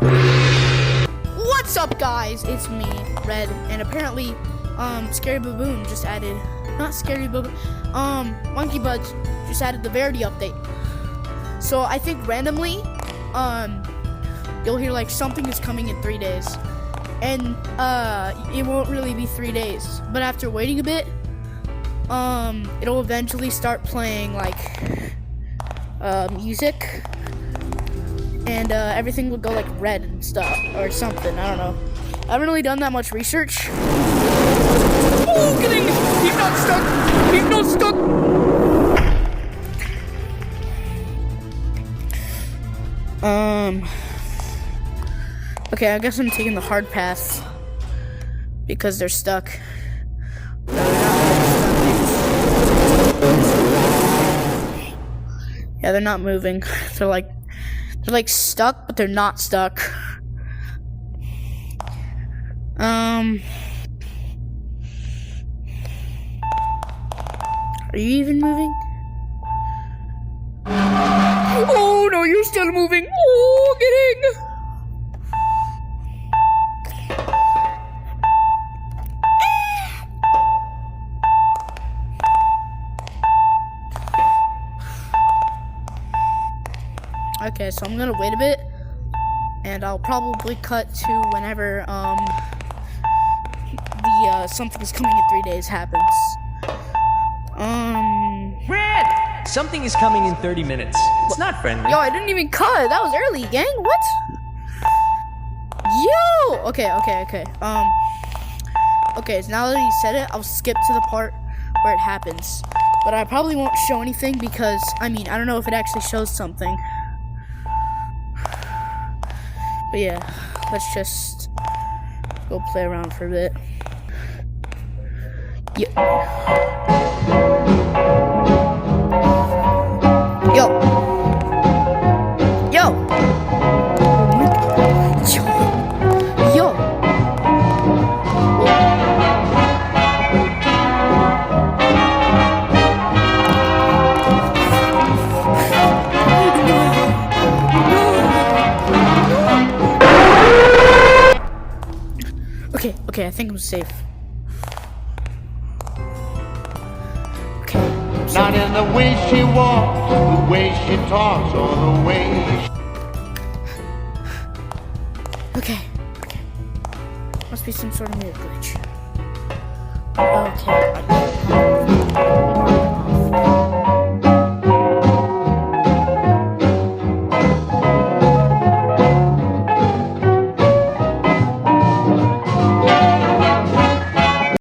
What's up, guys? It's me, Red, and apparently, Scary Baboon just added, not Scary Baboon, Monkey Buds just added the Verity update. So I think randomly, you'll hear like something is coming in 3 days, and it won't really be 3 days. But after waiting a bit, it'll eventually start playing like music. And everything would go like red and stuff or something. I don't know. I haven't really done that much research. Oh, getting! He's not stuck! He's not stuck! Okay, I guess I'm taking the hard path because they're stuck. No, they're not stuck. Yeah, they're not moving. They're like stuck, but they're not stuck. Are you even moving? Oh no, you're still moving. Oh, getting. Okay, so I'm gonna wait a bit, and I'll probably cut to whenever the something is coming in 3 days happens. Red! Something is coming in 30 minutes. It's not friendly. Yo, I didn't even cut. That was early, gang. What? Yo! Okay. Okay, so now that you said it, I'll skip to the part where it happens. But I probably won't show anything because, I don't know if it actually shows something. But yeah, let's just go play around for a bit. Yo. Okay, I think I'm safe. Okay. Not in the way she walks, the way she talks, or the way Okay. Must be some sort of weird glitch. Okay.